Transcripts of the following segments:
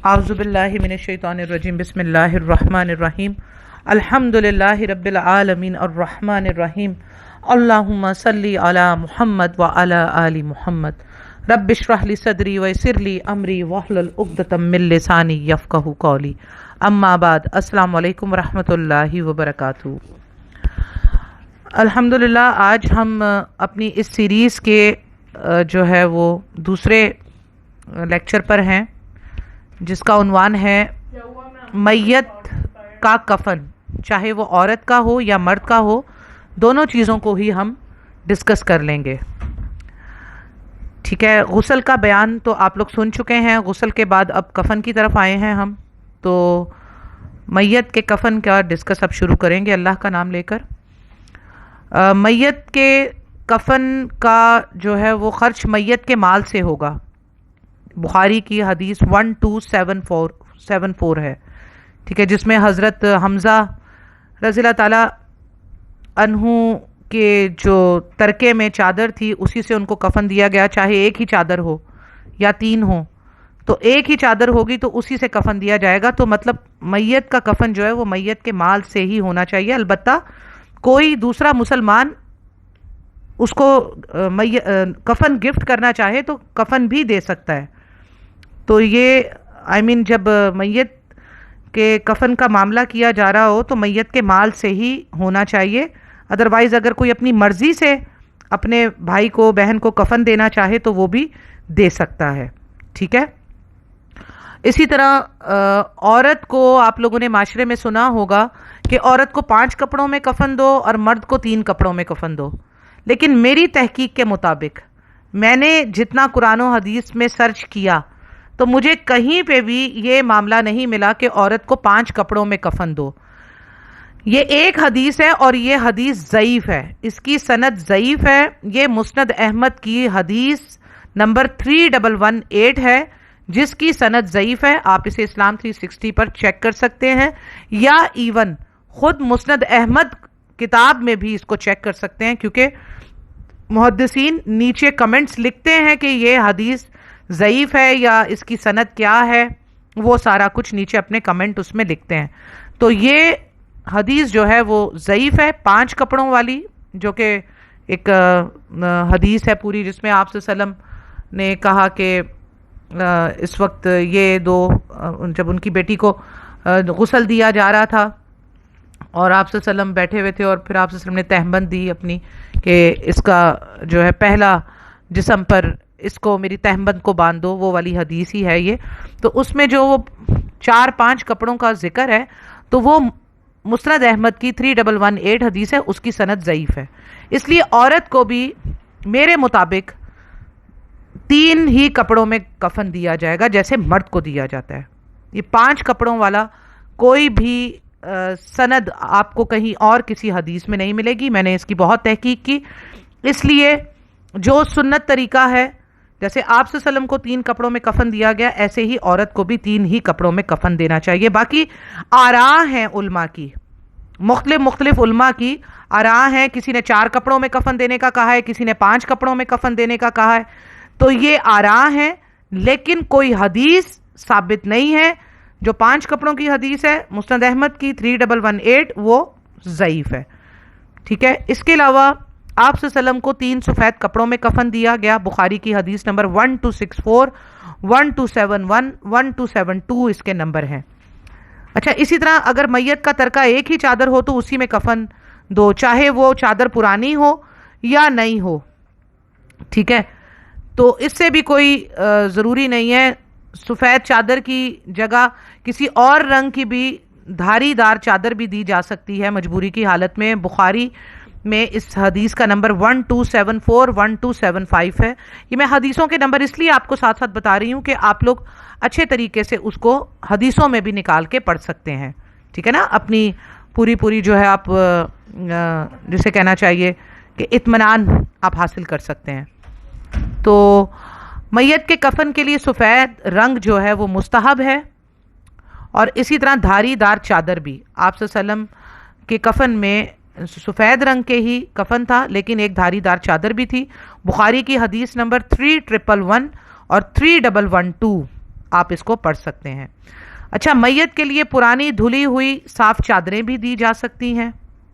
اعوذ باللہ من الشیطان الرجیم بسم اللہ الرحمن الرحیم الحمدللہ رب العالمین الرحمن الرحیم اللہم صلی علی محمد وعلی آل محمد رب اشرح لی صدری ویسر لی امری واحلل عقدۃ من لسانی یفقہوا قولی اما بعد السلام علیکم ورحمۃ اللہ وبرکاتہ۔ الحمدللہ آج ہم اپنی اس سیریز کے جو ہے وہ دوسرے لیکچر پر ہیں جس کا عنوان ہے میت کا کفن، چاہے وہ عورت کا ہو یا مرد کا ہو، دونوں چیزوں کو ہی ہم ڈسکس کر لیں گے۔ ٹھیک ہے، غسل کا بیان تو آپ لوگ سن چکے ہیں، غسل کے بعد اب کفن کی طرف آئے ہیں ہم، تو میت کے کفن کا ڈسکس اب شروع کریں گے اللہ کا نام لے کر۔ میت کے کفن کا جو ہے وہ خرچ میت کے مال سے ہوگا۔ بخاری کی حدیث 1274 ہے، ٹھیک ہے، جس میں حضرت حمزہ رضی اللہ تعالی عنہ کے جو ترکے میں چادر تھی اسی سے ان کو کفن دیا گیا، چاہے ایک ہی چادر ہو یا تین ہو، تو ایک ہی چادر ہوگی تو اسی سے کفن دیا جائے گا۔ تو مطلب میت کا کفن جو ہے وہ میت کے مال سے ہی ہونا چاہیے، البتہ کوئی دوسرا مسلمان اس کو کفن گفٹ کرنا چاہے تو کفن بھی دے سکتا ہے۔ تو یہ جب میت کے کفن کا معاملہ کیا جا رہا ہو تو میت کے مال سے ہی ہونا چاہیے، ادروائز اگر کوئی اپنی مرضی سے اپنے بھائی کو بہن کو کفن دینا چاہے تو وہ بھی دے سکتا ہے، ٹھیک ہے۔ اسی طرح عورت کو آپ لوگوں نے معاشرے میں سنا ہوگا کہ عورت کو 5 کپڑوں میں کفن دو اور مرد کو 3 کپڑوں میں کفن دو، لیکن میری تحقیق کے مطابق میں نے جتنا قرآن و حدیث میں سرچ کیا تو مجھے کہیں پہ بھی یہ معاملہ نہیں ملا کہ عورت کو 5 کپڑوں میں کفن دو۔ یہ ایک حدیث ہے اور یہ حدیث ضعیف ہے، اس کی سند ضعیف ہے۔ یہ مسند احمد کی حدیث نمبر 3118 ہے جس کی سند ضعیف ہے، آپ اسے اسلام 360 پر چیک کر سکتے ہیں، یا ایون خود مسند احمد کتاب میں بھی اس کو چیک کر سکتے ہیں، کیونکہ محدثین نیچے کمنٹس لکھتے ہیں کہ یہ حدیث ضعیف ہے یا اس کی سند کیا ہے، وہ سارا کچھ نیچے اپنے کمنٹ اس میں لکھتے ہیں۔ تو یہ حدیث جو ہے وہ ضعیف ہے، 5 کپڑوں والی، جو کہ ایک حدیث ہے پوری، جس میں آپ صلی اللہ علیہ وسلم نے کہا کہ اس وقت یہ دو، جب ان کی بیٹی کو غسل دیا جا رہا تھا اور آپ صلی اللہ علیہ وسلم بیٹھے ہوئے تھے، اور پھر آپ صلی اللہ علیہ وسلم نے تہمبند دی اپنی کہ اس کا جو ہے پہلا جسم پر اس کو میری تہمبند کو باندھ دو، وہ والی حدیث ہی ہے یہ۔ تو اس میں جو وہ 4-5 کپڑوں کا ذکر ہے تو وہ مسند احمد کی 3118 حدیث ہے، اس کی سند ضعیف ہے۔ اس لیے عورت کو بھی میرے مطابق 3 ہی کپڑوں میں کفن دیا جائے گا جیسے مرد کو دیا جاتا ہے۔ یہ 5 کپڑوں والا کوئی بھی سند آپ کو کہیں اور کسی حدیث میں نہیں ملے گی۔ میں نے اس کی بہت تحقیق کی، اس لیے جو سنت طریقہ ہے، جیسے آپ صلی اللہ علیہ وسلم کو 3 کپڑوں میں کفن دیا گیا، ایسے ہی عورت کو بھی 3 ہی کپڑوں میں کفن دینا چاہیے۔ باقی آراء ہیں علماء کی، مختلف علماء کی آراء ہیں، کسی نے 4 کپڑوں میں کفن دینے کا کہا ہے، کسی نے 5 کپڑوں میں کفن دینے کا کہا ہے، تو یہ آراء ہیں، لیکن کوئی حدیث ثابت نہیں ہے۔ جو 5 کپڑوں کی حدیث ہے مسند احمد کی 3118 وہ ضعیف ہے، ٹھیک ہے۔ اس کے علاوہ آپ صلی اللہ علیہ وسلم کو 3 سفید کپڑوں میں کفن دیا گیا، بخاری کی حدیث نمبر 1264 1271 1272 اس کے نمبر ہیں۔ اچھا، اسی طرح اگر میت کا ترکہ ایک ہی چادر ہو تو اسی میں کفن دو، چاہے وہ چادر پرانی ہو یا نہیں ہو، ٹھیک ہے۔ تو اس سے بھی کوئی ضروری نہیں ہے، سفید چادر کی جگہ کسی اور رنگ کی بھی دھاری دار چادر بھی دی جا سکتی ہے مجبوری کی حالت میں۔ بخاری میں اس حدیث کا نمبر 1274 1275 ہے۔ یہ میں حدیثوں کے نمبر اس لیے آپ کو ساتھ ساتھ بتا رہی ہوں کہ آپ لوگ اچھے طریقے سے اس کو حدیثوں میں بھی نکال کے پڑھ سکتے ہیں، ٹھیک ہے نا، اپنی پوری جو ہے آپ جسے کہنا چاہیے کہ اطمینان آپ حاصل کر سکتے ہیں۔ تو میت کے کفن کے لیے سفید رنگ جو ہے وہ مستحب ہے، اور اسی طرح دھاری دار چادر بھی۔ آپ صلی اللہ علیہ وسلم کے کفن میں سفید رنگ کے ہی کفن تھا، لیکن ایک دھاری دار چادر بھی تھی۔ بخاری کی حدیث نمبر 3111 اور 3112 آپ اس کو پڑھ سکتے ہیں۔ اچھا، میت کے لیے پرانی دھلی ہوئی صاف چادریں بھی دی جا سکتی ہیں،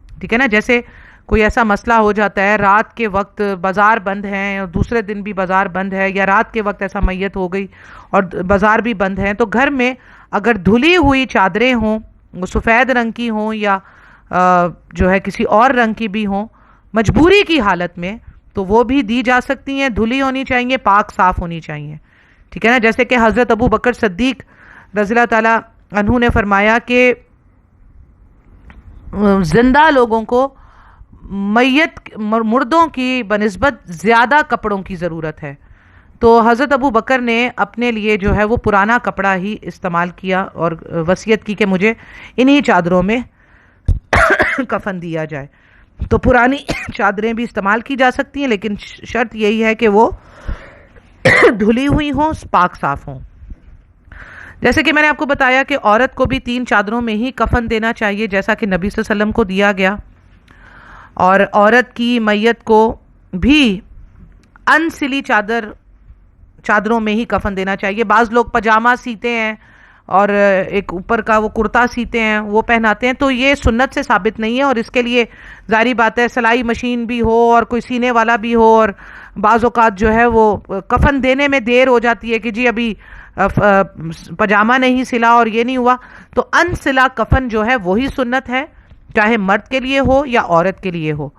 ٹھیک ہے نا؟ جیسے کوئی ایسا مسئلہ ہو جاتا ہے رات کے وقت بازار بند ہیں اور دوسرے دن بھی بازار بند ہے، یا رات کے وقت ایسا میت ہو گئی اور بازار بھی بند ہیں، تو گھر میں اگر دھلی ہوئی چادریں ہوں، وہ سفید رنگ کی ہوں یا جو ہے کسی اور رنگ کی بھی ہوں، مجبوری کی حالت میں، تو وہ بھی دی جا سکتی ہیں۔ دھلی ہونی چاہیے، پاک صاف ہونی چاہیے، ٹھیک ہے نا؟ جیسے کہ حضرت ابو بکر صدیق رضی اللہ تعالی عنہ نے فرمایا کہ زندہ لوگوں کو میت مردوں کی بنسبت زیادہ کپڑوں کی ضرورت ہے، تو حضرت ابو بکر نے اپنے لیے جو ہے وہ پرانا کپڑا ہی استعمال کیا اور وصیت کی کہ مجھے انہی چادروں میں کفن دیا جائے۔ تو پرانی چادریں بھی استعمال کی جا سکتی ہیں، لیکن شرط یہی ہے کہ وہ دھلی ہوئی ہوں، پاک صاف ہوں۔ جیسے کہ میں نے آپ کو بتایا کہ عورت کو بھی 3 چادروں میں ہی کفن دینا چاہیے، جیسا کہ نبی صلی اللہ علیہ وسلم کو دیا گیا، اور عورت کی میت کو بھی انسلی چادروں میں ہی کفن دینا چاہیے۔ بعض لوگ پاجامہ سیتے ہیں اور ایک اوپر کا وہ کرتا سیتے ہیں، وہ پہناتے ہیں، تو یہ سنت سے ثابت نہیں ہے، اور اس کے لیے ظاہری بات ہے سلائی مشین بھی ہو اور کوئی سینے والا بھی ہو، اور بعض اوقات جو ہے وہ کفن دینے میں دیر ہو جاتی ہے کہ جی ابھی پاجامہ نہیں سلا اور یہ نہیں ہوا، تو انسلا کفن جو ہے وہی سنت ہے، چاہے مرد کے لیے ہو یا عورت کے لیے ہو۔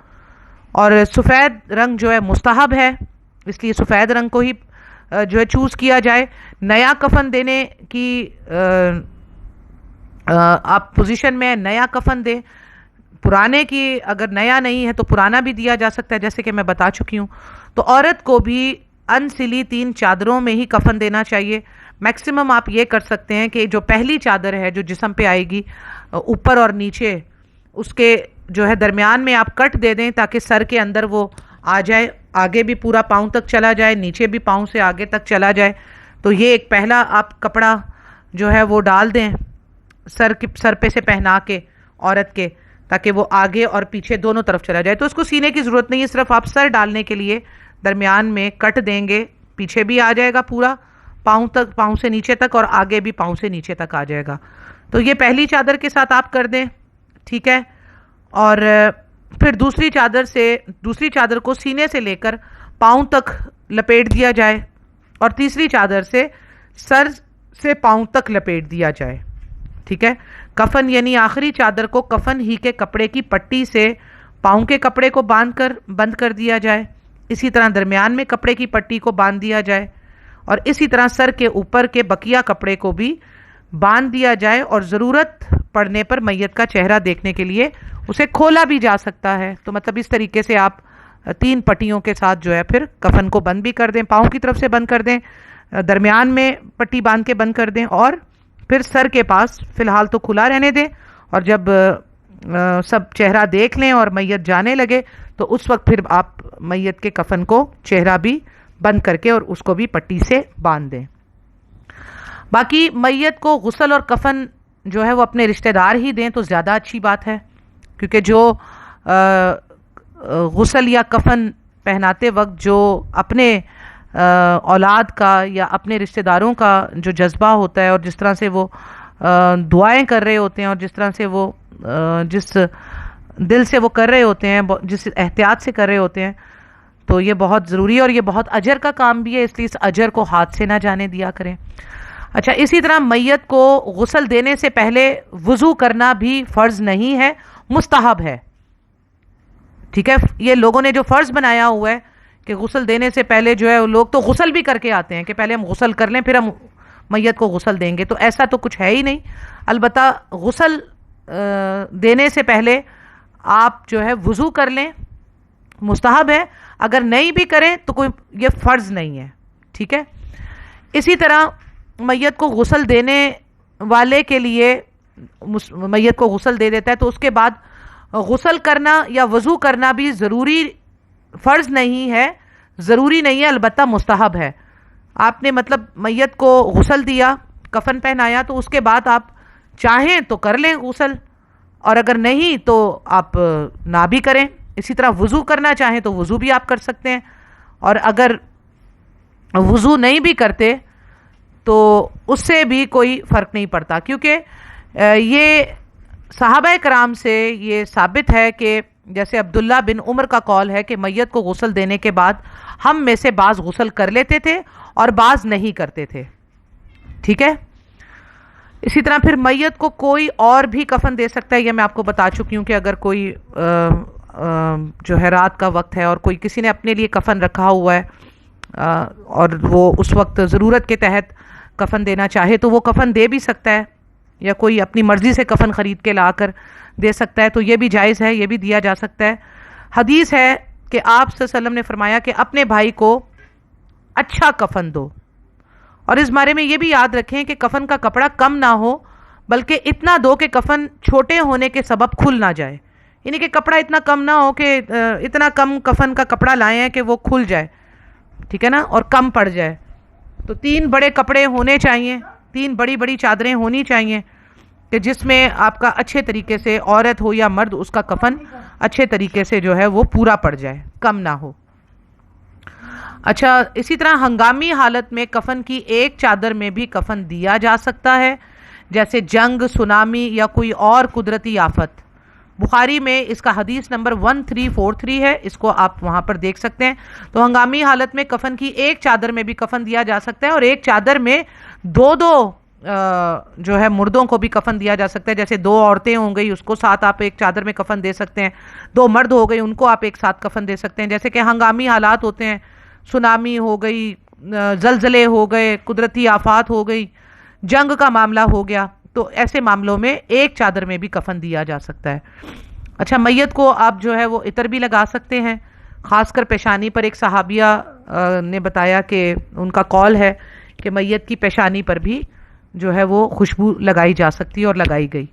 اور سفید رنگ جو ہے مستحب ہے، اس لیے سفید رنگ کو ہی جو ہے چوز کیا جائے۔ نیا کفن دینے کی آپ پوزیشن میں نیا کفن دیں، پرانے کی اگر نیا نہیں ہے تو پرانا بھی دیا جا سکتا ہے، جیسے کہ میں بتا چکی ہوں۔ تو عورت کو بھی انسلی 3 چادروں میں ہی کفن دینا چاہیے۔ میکسیمم آپ یہ کر سکتے ہیں کہ جو پہلی چادر ہے جو جسم پہ آئے گی اوپر اور نیچے، اس کے جو ہے درمیان میں آپ کٹ دے دیں تاکہ سر کے اندر وہ آ جائے، آگے بھی پورا پاؤں تک چلا جائے، نیچے بھی پاؤں سے آگے تک چلا جائے۔ تو یہ ایک پہلا آپ کپڑا جو ہے وہ ڈال دیں سر پہ سے پہنا کے عورت کے، تاکہ وہ آگے اور پیچھے دونوں طرف چلا جائے۔ تو اس کو سینے کی ضرورت نہیں ہے، صرف آپ سر ڈالنے کے لیے درمیان میں کٹ دیں گے، پیچھے بھی آ جائے گا پورا پاؤں تک، پاؤں سے نیچے تک، اور آگے بھی پاؤں سے نیچے تک آ جائے گا۔ تو یہ پہلی چادر کے ساتھ آپ کر دیں، ٹھیک ہے؟ اور پھر دوسری چادر کو سینے سے لے کر پاؤں تک لپیٹ دیا جائے، اور تیسری چادر سے سر سے پاؤں تک لپیٹ دیا جائے، ٹھیک ہے؟ کفن یعنی آخری چادر کو کفن ہی کے کپڑے کی پٹی سے پاؤں کے کپڑے کو بند کر دیا جائے، اسی طرح درمیان میں کپڑے کی پٹی کو باندھ دیا جائے، اور اسی طرح سر کے اوپر کے بقیہ کپڑے کو بھی باندھ دیا جائے، اور ضرورت پڑنے پر میت کا چہرہ دیکھنے کے لیے اسے کھولا بھی جا سکتا ہے۔ تو مطلب اس طریقے سے آپ 3 پٹیوں کے ساتھ جو ہے پھر کفن کو بند بھی کر دیں، پاؤں کی طرف سے بند کر دیں، درمیان میں پٹی باندھ کے بند کر دیں، اور پھر سر کے پاس فی الحال تو کھلا رہنے دیں، اور جب سب چہرہ دیکھ لیں اور میت جانے لگے تو اس وقت پھر آپ میت کے کفن کو چہرہ بھی بند کر کے اور اس کو بھی پٹی سے باندھ دیں۔ باقی میت کو غسل اور کفن جو ہے وہ اپنے رشتہ دار ہی دیں تو زیادہ اچھی بات ہے، کیونکہ جو غسل یا کفن پہناتے وقت جو اپنے اولاد کا یا اپنے رشتہ داروں کا جو جذبہ ہوتا ہے، اور جس طرح سے وہ دعائیں کر رہے ہوتے ہیں، اور جس طرح سے وہ جس دل سے وہ کر رہے ہوتے ہیں، جس احتیاط سے کر رہے ہوتے ہیں، تو یہ بہت ضروری ہے، اور یہ بہت اجر کا کام بھی ہے، اس لیے اس اجر کو ہاتھ سے نہ جانے دیا کریں۔ اچھا، اسی طرح میت کو غسل دینے سے پہلے وضو کرنا بھی فرض نہیں ہے، مستحب ہے، ٹھیک ہے؟ یہ لوگوں نے جو فرض بنایا ہوا ہے کہ غسل دینے سے پہلے جو ہے لوگ تو غسل بھی کر کے آتے ہیں کہ پہلے ہم غسل کر لیں پھر ہم میت کو غسل دیں گے، تو ایسا تو کچھ ہے ہی نہیں۔ البتہ غسل دینے سے پہلے آپ جو ہے وضو کر لیں، مستحب ہے، اگر نہیں بھی کریں تو کوئی یہ فرض نہیں ہے، ٹھیک ہے؟ اسی طرح میت کو غسل دینے والے کے لیے میت کو غسل دے دیتا ہے تو اس کے بعد غسل کرنا یا وضو کرنا بھی ضروری فرض نہیں ہے، ضروری نہیں ہے، البتہ مستحب ہے۔ آپ نے مطلب میت کو غسل دیا، کفن پہنایا، تو اس کے بعد آپ چاہیں تو کر لیں غسل، اور اگر نہیں تو آپ نہ بھی کریں۔ اسی طرح وضو کرنا چاہیں تو وضو بھی آپ کر سکتے ہیں، اور اگر وضو نہیں بھی کرتے تو اس سے بھی کوئی فرق نہیں پڑتا، کیونکہ یہ صحابہ کرام سے یہ ثابت ہے کہ جیسے عبداللہ بن عمر کا قول ہے کہ میت کو غسل دینے کے بعد ہم میں سے بعض غسل کر لیتے تھے اور بعض نہیں کرتے تھے، ٹھیک ہے۔ اسی طرح پھر میت کو کوئی اور بھی کفن دے سکتا ہے، یہ میں آپ کو بتا چکی ہوں کہ اگر کوئی جو ہے رات کا وقت ہے اور کوئی کسی نے اپنے لیے کفن رکھا ہوا ہے اور وہ اس وقت ضرورت کے تحت کفن دینا چاہے تو وہ کفن دے بھی سکتا ہے، یا کوئی اپنی مرضی سے کفن خرید کے لا کر دے سکتا ہے، تو یہ بھی جائز ہے، یہ بھی دیا جا سکتا ہے۔ حدیث ہے کہ آپ صلی اللہ علیہ وسلم نے فرمایا کہ اپنے بھائی کو اچھا کفن دو، اور اس بارے میں یہ بھی یاد رکھیں کہ کفن کا کپڑا کم نہ ہو بلکہ اتنا دو کہ کفن چھوٹے ہونے کے سبب کھل نہ جائے، یعنی کہ کپڑا اتنا کم نہ ہو کہ اتنا کم کفن کا کپڑا لائیں کہ وہ کھل جائے، ٹھیک ہے نا، اور کم پڑ جائے۔ تو 3 بڑے کپڑے ہونے چاہیے، 3 بڑی بڑی چادریں ہونی چاہیے کہ جس میں آپ کا اچھے طریقے سے، عورت ہو یا مرد، اس کا کفن اچھے طریقے سے جو ہے وہ پورا پڑ جائے، کم نہ ہو۔ اچھا، اسی طرح ہنگامی حالت میں کفن کی ایک چادر میں بھی کفن دیا جا سکتا ہے، جیسے جنگ، سونامی یا کوئی اور قدرتی آفت۔ بخاری میں اس کا حدیث نمبر 1343 ہے، اس کو آپ وہاں پر دیکھ سکتے ہیں۔ تو ہنگامی حالت میں کفن کی ایک چادر میں بھی کفن دیا جا سکتا ہے، اور ایک چادر میں دو جو ہے مردوں کو بھی کفن دیا جا سکتا ہے، جیسے 2 عورتیں ہوں گئی اس کو ساتھ آپ ایک چادر میں کفن دے سکتے ہیں، 2 مرد ہو گئے ان کو آپ ایک ساتھ کفن دے سکتے ہیں۔ جیسے کہ ہنگامی حالات ہوتے ہیں، سونامی ہو گئی، زلزلے ہو گئے، قدرتی آفات ہو گئی، جنگ کا معاملہ ہو گیا، تو ایسے معاملوں میں ایک چادر میں بھی کفن دیا جا سکتا ہے۔ اچھا، میت کو آپ جو ہے وہ عطر بھی لگا سکتے ہیں، خاص کر پیشانی پر۔ ایک صحابیہ نے بتایا کہ ان کا قول ہے کہ میت کی پیشانی پر بھی جو ہے وہ خوشبو لگائی جا سکتی ہے، اور لگائی گئی۔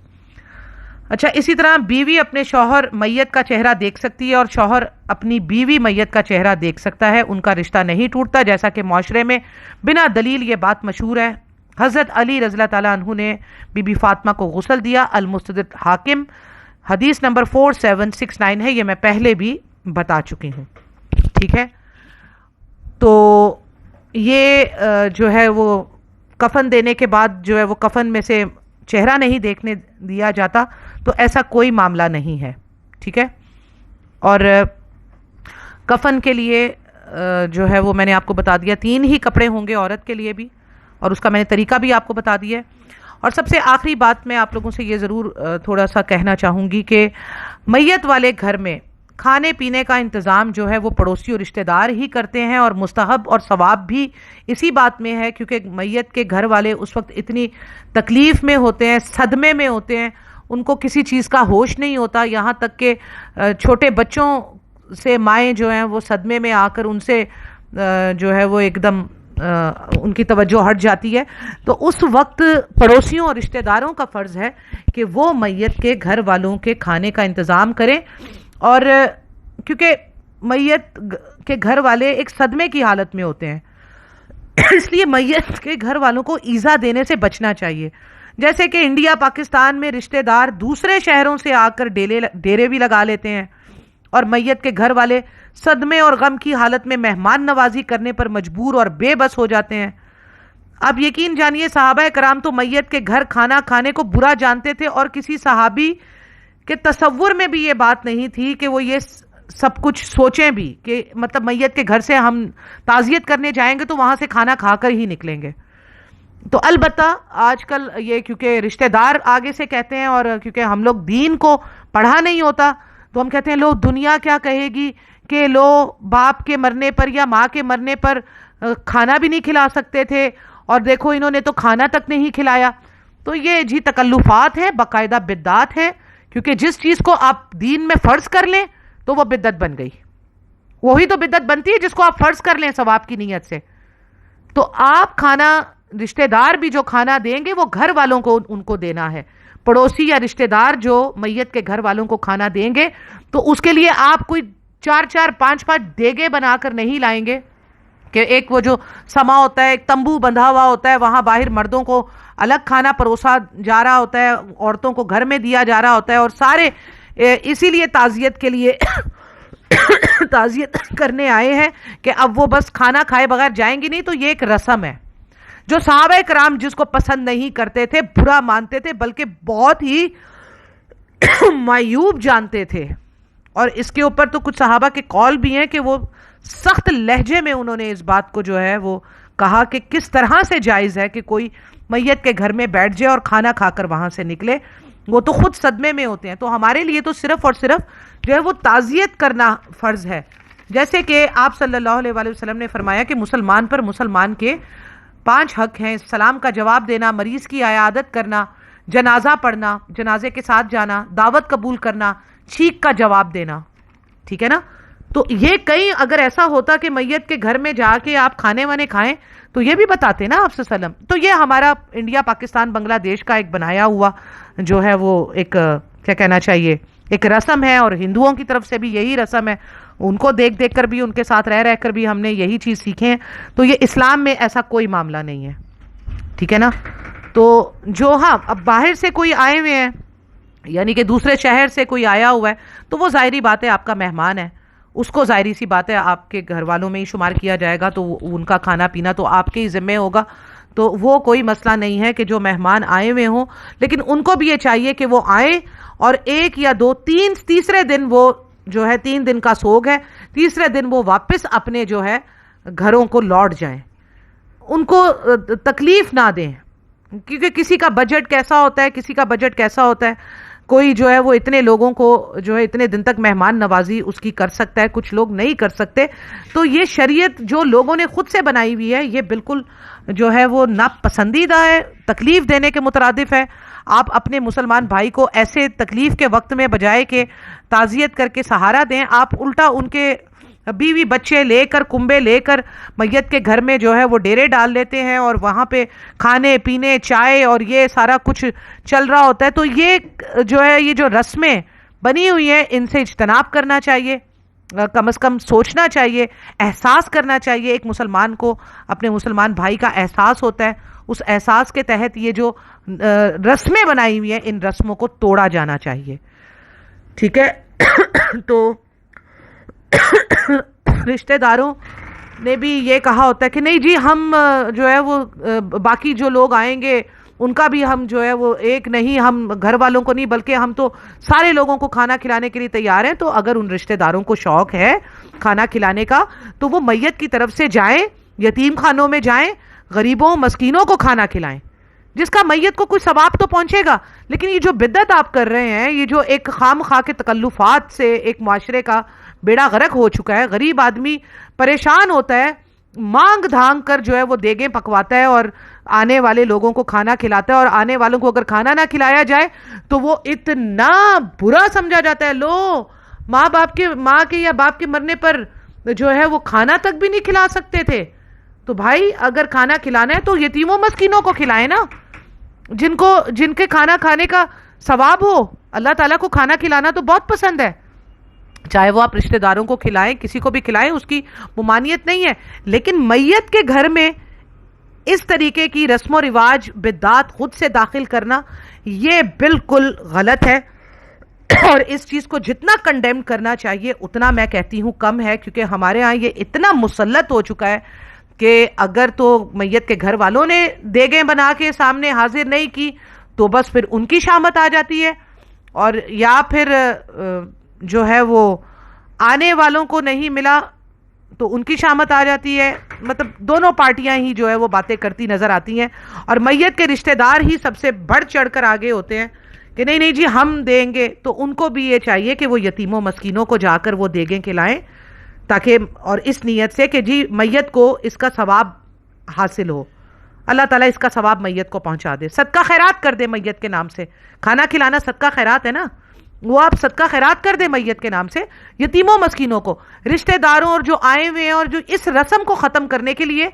اچھا، اسی طرح بیوی اپنے شوہر میت کا چہرہ دیکھ سکتی ہے، اور شوہر اپنی بیوی میت کا چہرہ دیکھ سکتا ہے، ان کا رشتہ نہیں ٹوٹتا، جیسا کہ معاشرے میں بنا دلیل یہ بات مشہور ہے۔ حضرت علی رضی اللہ تعالیٰ عنہ نے بی بی فاطمہ کو غسل دیا، المستدرک حاکم، حدیث نمبر 4769 ہے، یہ میں پہلے بھی بتا چکی ہوں، ٹھیک ہے۔ تو یہ جو ہے وہ کفن دینے کے بعد جو ہے وہ کفن میں سے چہرہ نہیں دیکھنے دیا جاتا، تو ایسا کوئی معاملہ نہیں ہے، ٹھیک ہے۔ اور کفن کے لیے جو ہے وہ میں نے آپ کو بتا دیا 3 ہی کپڑے ہوں گے عورت کے لیے بھی، اور اس کا میں نے طریقہ بھی آپ کو بتا دیا ہے۔ اور سب سے آخری بات میں آپ لوگوں سے یہ ضرور تھوڑا سا کہنا چاہوں گی کہ میت والے گھر میں کھانے پینے کا انتظام جو ہے وہ پڑوسی اور رشتہ دار ہی کرتے ہیں، اور مستحب اور ثواب بھی اسی بات میں ہے، کیونکہ میت کے گھر والے اس وقت اتنی تکلیف میں ہوتے ہیں، صدمے میں ہوتے ہیں، ان کو کسی چیز کا ہوش نہیں ہوتا، یہاں تک کہ چھوٹے بچوں سے مائیں جو ہیں وہ صدمے میں آ کر ان سے جو ہے وہ ایک دم ان کی توجہ ہٹ جاتی ہے۔ تو اس وقت پڑوسیوں اور رشتہ داروں کا فرض ہے کہ وہ میت کے گھر والوں کے کھانے کا انتظام کریں، اور کیونکہ میت کے گھر والے ایک صدمے کی حالت میں ہوتے ہیں، اس لیے میت کے گھر والوں کو ایذا دینے سے بچنا چاہیے۔ جیسے کہ انڈیا پاکستان میں رشتہ دار دوسرے شہروں سے آ کر ڈیرے بھی لگا لیتے ہیں، اور میت کے گھر والے صدمے اور غم کی حالت میں مہمان نوازی کرنے پر مجبور اور بے بس ہو جاتے ہیں۔ آپ یقین جانیے صحابہ کرام تو میت کے گھر کھانا کھانے کو برا جانتے تھے، اور کسی صحابی کے تصور میں بھی یہ بات نہیں تھی کہ وہ یہ سب کچھ سوچیں بھی کہ مطلب میت کے گھر سے ہم تعزیت کرنے جائیں گے تو وہاں سے کھانا کھا کر ہی نکلیں گے۔ تو البتہ آج کل یہ کیونکہ رشتہ دار آگے سے کہتے ہیں، اور کیونکہ ہم لوگ دین کو پڑھا نہیں ہوتا تو ہم کہتے ہیں لو دنیا کیا کہے گی کہ لو باپ کے مرنے پر یا ماں کے مرنے پر کھانا بھی نہیں کھلا سکتے تھے، اور دیکھو انہوں نے تو کھانا تک نہیں کھلایا۔ تو یہ جی تکلفات ہے، باقاعدہ بدعات ہے، کیونکہ جس چیز کو آپ دین میں فرض کر لیں تو وہ بدعت بن گئی، وہی تو بدعت بنتی ہے جس کو آپ فرض کر لیں ثواب کی نیت سے۔ تو آپ کھانا، رشتہ دار بھی جو کھانا دیں گے وہ گھر والوں کو ان کو دینا ہے، پڑوسی یا رشتہ دار جو میت کے گھر والوں کو کھانا دیں گے تو اس کے لیے آپ کوئی 4 5 دیگے بنا کر نہیں لائیں گے کہ ایک وہ جو سما ہوتا ہے، ایک تمبو بندھا ہوا ہوتا ہے، وہاں باہر مردوں کو الگ کھانا پروسا جا رہا ہوتا ہے، عورتوں کو گھر میں دیا جا رہا ہوتا ہے، اور سارے اسی لیے تعزیت کے لیے تعزیت کرنے آئے ہیں کہ اب وہ بس کھانا کھائے بغیر جائیں گی نہیں۔ تو یہ ایک رسم ہے، جو صحابہ کرام جس کو پسند نہیں کرتے تھے، برا مانتے تھے، بلکہ بہت ہی معیوب جانتے تھے. اور اس کے اوپر تو کچھ صحابہ کے قول بھی ہیں کہ وہ سخت لہجے میں انہوں نے اس بات کو جو ہے وہ کہا کہ کس طرح سے جائز ہے کہ کوئی میت کے گھر میں بیٹھ جائے اور کھانا کھا کر وہاں سے نکلے، وہ تو خود صدمے میں ہوتے ہیں. تو ہمارے لیے تو صرف اور صرف جو ہے وہ تعزیت کرنا فرض ہے. جیسے کہ آپ صلی اللہ علیہ وآلہ وسلم نے فرمایا کہ مسلمان پر مسلمان کے 5 حق ہیں: سلام کا جواب دینا، مریض کی عیادت کرنا، جنازہ پڑھنا، جنازے کے ساتھ جانا، دعوت قبول کرنا، چھینک کا جواب دینا. ٹھیک ہے نا؟ تو یہ کہیں اگر ایسا ہوتا کہ میت کے گھر میں جا کے آپ کھانے وانے کھائیں تو یہ بھی بتاتے نا آپ صلی اللہ علیہ وسلم. تو یہ ہمارا انڈیا پاکستان بنگلہ دیش کا ایک بنایا ہوا جو ہے وہ ایک کیا کہنا چاہیے ایک رسم ہے، اور ہندوؤں کی طرف سے بھی یہی رسم ہے. ان کو دیکھ دیکھ کر بھی، ان کے ساتھ رہ کر بھی ہم نے یہی چیز سیکھے ہیں. تو یہ اسلام میں ایسا کوئی معاملہ نہیں ہے. ٹھیک ہے نا؟ تو جو ہاں اب باہر سے کوئی آئے ہوئے ہیں، یعنی کہ دوسرے شہر سے کوئی آیا ہوا ہے، تو وہ ظاہری بات ہے آپ کا مہمان ہے، اس کو ظاہری سی بات ہے آپ کے گھر والوں میں ہی شمار کیا جائے گا، تو ان کا کھانا پینا تو آپ کے ہی ذمہ ہوگا. تو وہ کوئی مسئلہ نہیں ہے کہ جو مہمان آئے ہوئے ہوں، لیکن ان کو بھی یہ چاہیے کہ وہ آئیں اور 1 یا 2 تیسرے دن وہ جو ہے 3 دن کا سوگ ہے، تیسرے دن وہ واپس اپنے جو ہے گھروں کو لوٹ جائیں. ان کو تکلیف نہ دیں، کیونکہ کسی کا بجٹ کیسا ہوتا ہے، کسی کا بجٹ کیسا ہوتا ہے. کوئی جو ہے وہ اتنے لوگوں کو جو ہے اتنے دن تک مہمان نوازی اس کی کر سکتا ہے، کچھ لوگ نہیں کر سکتے. تو یہ شریعت جو لوگوں نے خود سے بنائی ہوئی ہے، یہ بالکل جو ہے وہ ناپسندیدہ ہے، تکلیف دینے کے مترادف ہے. آپ اپنے مسلمان بھائی کو ایسے تکلیف کے وقت میں بجائے کہ تعزیت کر کے سہارا دیں، آپ الٹا ان کے بیوی بچے لے کر، کنبے لے کر میت کے گھر میں جو ہے وہ ڈیرے ڈال لیتے ہیں، اور وہاں پہ کھانے پینے، چائے اور یہ سارا کچھ چل رہا ہوتا ہے. تو یہ جو ہے یہ جو رسمیں بنی ہوئی ہیں ان سے اجتناب کرنا چاہیے، کم از کم سوچنا چاہیے، احساس کرنا چاہیے. ایک مسلمان کو اپنے مسلمان بھائی کا احساس ہوتا ہے، اس احساس کے تحت یہ جو رسمیں بنائی ہوئی ہیں ان رسموں کو توڑا جانا چاہیے. ٹھیک ہے؟ تو رشتہ داروں نے بھی یہ کہا ہوتا ہے کہ نہیں جی ہم جو ہے وہ باقی جو لوگ آئیں گے ان کا بھی ہم جو ہے وہ ایک نہیں، ہم گھر والوں کو نہیں بلکہ ہم تو سارے لوگوں کو کھانا کھلانے کے لیے تیار ہیں. تو اگر ان رشتہ داروں کو شوق ہے کھانا کھلانے کا تو وہ میت کی طرف سے جائیں، یتیم خانوں میں جائیں، غریبوں مسکینوں کو کھانا کھلائیں، جس کا میت کو کوئی ثواب تو پہنچے گا. لیکن یہ جو بدعت آپ کر رہے ہیں، یہ جو ایک خام خواہ کے تکلفات سے ایک معاشرے کا بیڑا غرق ہو چکا ہے. غریب آدمی پریشان ہوتا ہے، مانگ دھانگ کر جو ہے وہ دیگیں پکواتا ہے اور آنے والے لوگوں کو کھانا کھلاتا ہے، اور آنے والوں کو اگر کھانا نہ کھلایا جائے تو وہ اتنا برا سمجھا جاتا ہے. لو ماں کے یا باپ کے مرنے پر جو ہے وہ کھانا تک بھی نہیں کھلا سکتے تھے. تو بھائی اگر کھانا کھلانا ہے تو یتیموں مسکینوں کو کھلائیں نا، جن کے کھانا کھانے کا ثواب ہو. اللہ تعالیٰ کو کھانا کھلانا تو بہت پسند ہے، چاہے وہ آپ رشتہ داروں کو کھلائیں، کسی کو بھی کھلائیں، اس کی ممانعت نہیں ہے. لیکن میت کے گھر میں اس طریقے کی رسم و رواج بدعات خود سے داخل کرنا یہ بالکل غلط ہے. اور اس چیز کو جتنا کنڈیم کرنا چاہیے اتنا میں کہتی ہوں کم ہے، کیونکہ ہمارے ہاں یہ اتنا مسلط ہو چکا ہے کہ اگر تو میت کے گھر والوں نے دیگیں بنا کے سامنے حاضر نہیں کی تو بس پھر ان کی شامت آ جاتی ہے، اور یا پھر جو ہے وہ آنے والوں کو نہیں ملا تو ان کی شامت آ جاتی ہے. مطلب دونوں پارٹیاں ہی جو ہے وہ باتیں کرتی نظر آتی ہیں، اور میت کے رشتہ دار ہی سب سے بڑھ چڑھ کر آگے ہوتے ہیں کہ نہیں نہیں جی ہم دیں گے. تو ان کو بھی یہ چاہیے کہ وہ یتیموں مسکینوں کو جا کر وہ دیگیں کھلائیں، تاکہ اور اس نیت سے کہ جی میت کو اس کا ثواب حاصل ہو، اللہ تعالیٰ اس کا ثواب میت کو پہنچا دے. صدقہ خیرات کر دے میت کے نام سے، کھانا کھلانا صدقہ خیرات ہے نا، وہ آپ صدقہ خیرات کر دیں میت کے نام سے یتیموں مسکینوں کو. رشتہ داروں اور جو آئے ہوئے ہیں اور جو اس رسم کو ختم کرنے کے لیے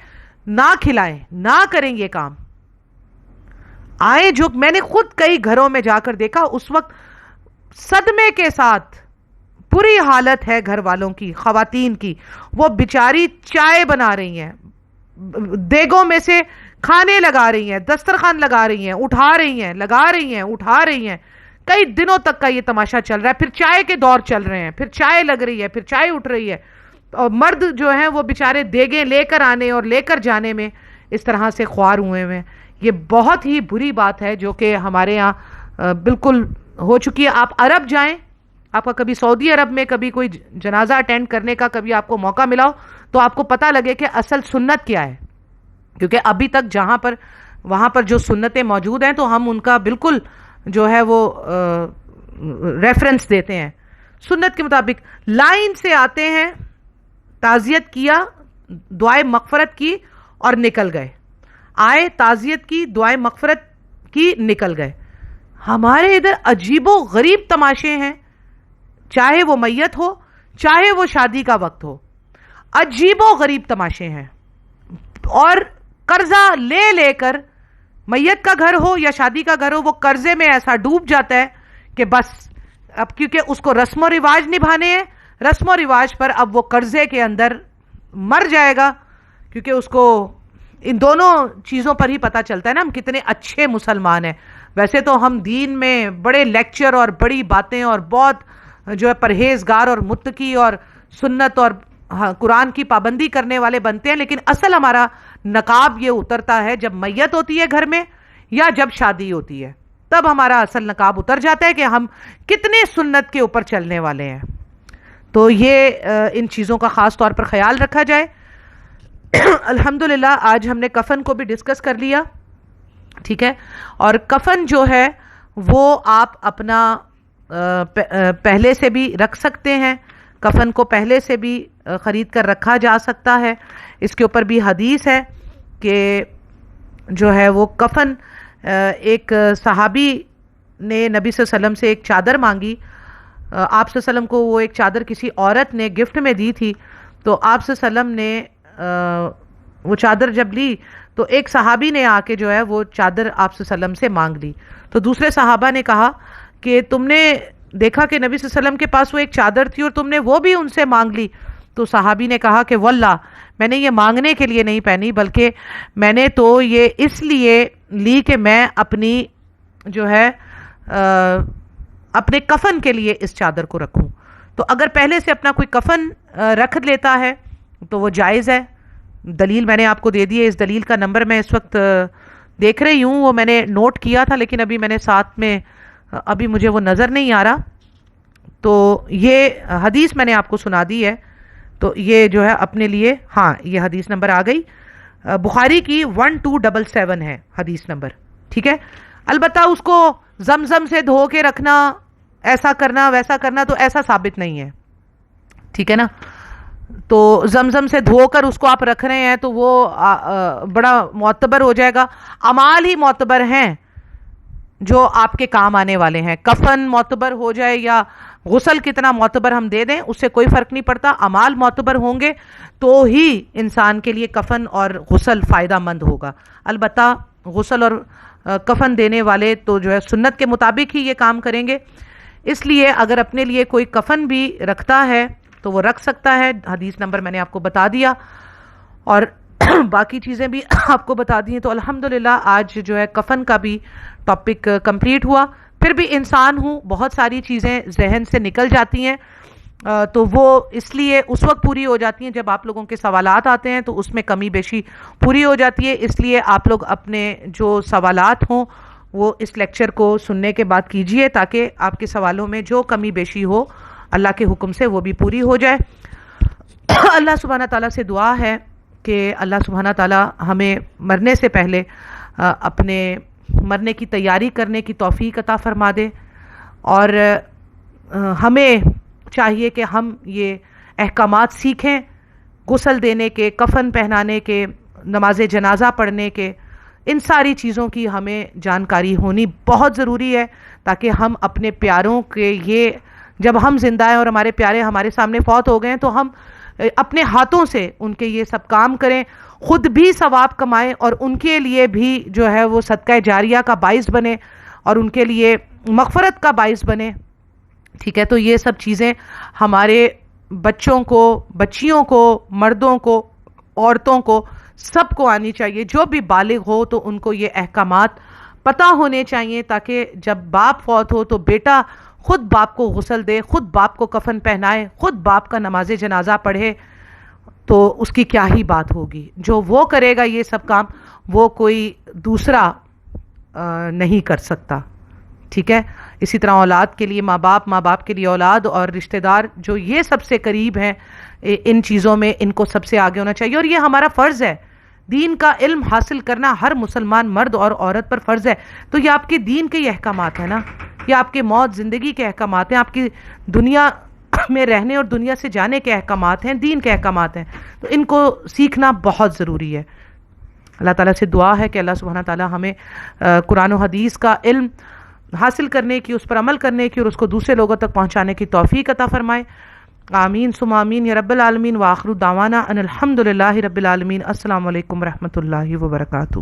نہ کھلائیں، نہ کریں یہ کام. آئے جو میں نے خود کئی گھروں میں جا کر دیکھا، اس وقت صدمے کے ساتھ بری حالت ہے گھر والوں کی، خواتین کی. وہ بیچاری چائے بنا رہی ہیں، دیگوں میں سے کھانے لگا رہی ہیں، دسترخوان لگا رہی ہیں، اٹھا رہی ہیں، لگا رہی ہیں، اٹھا رہی ہیں. کئی دنوں تک کا یہ تماشا چل رہا ہے. پھر چائے کے دور چل رہے ہیں، پھر چائے لگ رہی ہے، پھر چائے اٹھ رہی ہے، اور مرد جو ہیں وہ بیچارے دیگیں لے کر آنے اور لے کر جانے میں اس طرح سے خوار ہوئے ہوئے ہیں. یہ بہت ہی بری بات ہے جو کہ ہمارے یہاں بالکل ہو چکی ہے. آپ عرب جائیں, آپ کا کبھی سعودی عرب میں کبھی کوئی جنازہ اٹینڈ کرنے کا کبھی آپ کو موقع ملا ہو تو آپ کو پتہ لگے کہ اصل سنت کیا ہے, کیونکہ ابھی تک جہاں پر وہاں پر جو سنتیں موجود ہیں تو ہم ان کا بالکل جو ہے وہ ریفرنس دیتے ہیں. سنت کے مطابق لائن سے آتے ہیں, تعزیت کیا, دعائے مغفرت کی اور نکل گئے, آئے تعزیت کی, دعائے مغفرت کی, نکل گئے. ہمارے ادھر عجیب و غریب تماشے ہیں, چاہے وہ میت ہو چاہے وہ شادی کا وقت ہو, عجیب و غریب تماشے ہیں. اور قرضہ لے لے کر, میت کا گھر ہو یا شادی کا گھر ہو, وہ قرضے میں ایسا ڈوب جاتا ہے کہ بس اب کیونکہ اس کو رسم و رواج نبھانے ہیں, رسم و رواج پر اب وہ قرضے کے اندر مر جائے گا, کیونکہ اس کو ان دونوں چیزوں پر ہی پتہ چلتا ہے نا ہم کتنے اچھے مسلمان ہیں. ویسے تو ہم دین میں بڑے لیکچر اور بڑی باتیں اور بہت جو ہے پرہیزگار اور متقی اور سنت اور قرآن کی پابندی کرنے والے بنتے ہیں, لیکن اصل ہمارا نقاب یہ اترتا ہے جب میت ہوتی ہے گھر میں یا جب شادی ہوتی ہے, تب ہمارا اصل نقاب اتر جاتا ہے کہ ہم کتنے سنت کے اوپر چلنے والے ہیں. تو یہ ان چیزوں کا خاص طور پر خیال رکھا جائے. الحمدللہ آج ہم نے کفن کو بھی ڈسکس کر لیا, ٹھیک ہے. اور کفن جو ہے وہ آپ اپنا پہلے سے بھی رکھ سکتے ہیں, کفن کو پہلے سے بھی خرید کر رکھا جا سکتا ہے. اس کے اوپر بھی حدیث ہے کہ جو ہے وہ کفن, ایک صحابی نے نبی صلی اللہ علیہ وسلم سے ایک چادر مانگی, آپ صلی اللہ علیہ وسلم کو وہ ایک چادر کسی عورت نے گفٹ میں دی تھی, تو آپ صلی اللہ علیہ وسلم نے وہ چادر جب لی تو ایک صحابی نے آ کے جو ہے وہ چادر آپ صلی اللہ علیہ وسلم سے مانگ لی. تو دوسرے صحابہ نے کہا کہ تم نے دیکھا کہ نبی صلی اللہ علیہ وسلم کے پاس وہ ایک چادر تھی اور تم نے وہ بھی ان سے مانگ لی. تو صحابی نے کہا کہ واللہ میں نے یہ مانگنے کے لیے نہیں پہنی, بلکہ میں نے تو یہ اس لیے لی کہ میں اپنی جو ہے اپنے کفن کے لیے اس چادر کو رکھوں. تو اگر پہلے سے اپنا کوئی کفن رکھ لیتا ہے تو وہ جائز ہے. دلیل میں نے آپ کو دے دی ہے, اس دلیل کا نمبر میں اس وقت دیکھ رہی ہوں, وہ میں نے نوٹ کیا تھا لیکن ابھی میں نے ساتھ میں ابھی مجھے وہ نظر نہیں آ رہا. تو یہ حدیث میں نے آپ کو سنا دی ہے, تو یہ جو ہے اپنے لیے, ہاں یہ حدیث نمبر آ گئی, بخاری کی 1277 ہے حدیث نمبر, ٹھیک ہے. البتہ اس کو زمزم سے دھو کے رکھنا, ایسا کرنا ویسا کرنا, تو ایسا ثابت نہیں ہے, ٹھیک ہے نا. تو زمزم سے دھو کر اس کو آپ رکھ رہے ہیں تو وہ بڑا معتبر ہو جائے گا. اعمال ہی معتبر ہیں جو آپ کے کام آنے والے ہیں. کفن معتبر ہو جائے یا غسل کتنا معتبر ہم دے دیں اس سے کوئی فرق نہیں پڑتا, اعمال معتبر ہوں گے تو ہی انسان کے لیے کفن اور غسل فائدہ مند ہوگا. البتہ غسل اور کفن دینے والے تو جو ہے سنت کے مطابق ہی یہ کام کریں گے. اس لیے اگر اپنے لیے کوئی کفن بھی رکھتا ہے تو وہ رکھ سکتا ہے. حدیث نمبر میں نے آپ کو بتا دیا اور باقی چیزیں بھی آپ کو بتا دی ہیں. تو الحمدللہ آج جو ہے کفن کا بھی ٹاپک کمپلیٹ ہوا. پھر بھی انسان ہوں, بہت ساری چیزیں ذہن سے نکل جاتی ہیں, تو وہ اس لیے اس وقت پوری ہو جاتی ہیں جب آپ لوگوں کے سوالات آتے ہیں تو اس میں کمی بیشی پوری ہو جاتی ہے. اس لیے آپ لوگ اپنے جو سوالات ہوں وہ اس لیکچر کو سننے کے بعد کیجئے تاکہ آپ کے سوالوں میں جو کمی بیشی ہو اللہ کے حکم سے وہ بھی پوری ہو جائے. اللہ سبحانہ تعالیٰ سے دعا ہے کہ اللہ سبحانہ تعالیٰ ہمیں مرنے سے پہلے اپنے مرنے کی تیاری کرنے کی توفیق عطا فرما دے, اور ہمیں چاہیے کہ ہم یہ احکامات سیکھیں, غسل دینے کے, کفن پہنانے کے, نماز جنازہ پڑھنے کے, ان ساری چیزوں کی ہمیں جانکاری ہونی بہت ضروری ہے تاکہ ہم اپنے پیاروں کے یہ جب ہم زندہ ہیں اور ہمارے پیارے ہمارے سامنے فوت ہو گئے ہیں تو ہم اپنے ہاتھوں سے ان کے یہ سب کام کریں, خود بھی ثواب کمائیں اور ان کے لیے بھی جو ہے وہ صدقہ جاریہ کا باعث بنے اور ان کے لیے مغفرت کا باعث بنے, ٹھیک ہے. تو یہ سب چیزیں ہمارے بچوں کو, بچیوں کو, مردوں کو, عورتوں کو, سب کو آنی چاہیے. جو بھی بالغ ہو تو ان کو یہ احکامات پتہ ہونے چاہیے تاکہ جب باپ فوت ہو تو بیٹا خود باپ کو غسل دے, خود باپ کو کفن پہنائے, خود باپ کا نماز جنازہ پڑھے. تو اس کی کیا ہی بات ہوگی. جو وہ کرے گا یہ سب کام وہ کوئی دوسرا نہیں کر سکتا. ٹھیک ہے. اسی طرح اولاد کے لیے ماں باپ کے لیے اولاد اور رشتہ دار جو یہ سب سے قریب ہیں ان چیزوں میں ان کو سب سے آگے ہونا چاہیے. اور یہ ہمارا فرض ہے. دین کا علم حاصل کرنا ہر مسلمان مرد اور عورت پر فرض ہے. تو یہ آپ کے دین کے ہی احکامات ہیں نا, یہ آپ کے موت زندگی کے احکامات ہیں, آپ کی دنیا میں رہنے اور دنیا سے جانے کے احکامات ہیں, دین کے احکامات ہیں. تو ان کو سیکھنا بہت ضروری ہے. اللہ تعالیٰ سے دعا ہے کہ اللہ سبحانہ تعالیٰ ہمیں قرآن و حدیث کا علم حاصل کرنے کی, اس پر عمل کرنے کی اور اس کو دوسرے لوگوں تک پہنچانے کی توفیق عطا فرمائے. آمین ثم آمین یا رب العالمین. وآخر دعوانا ان الحمد للہ رب العالمین. السلام علیکم ورحمۃ اللہ وبرکاتہ.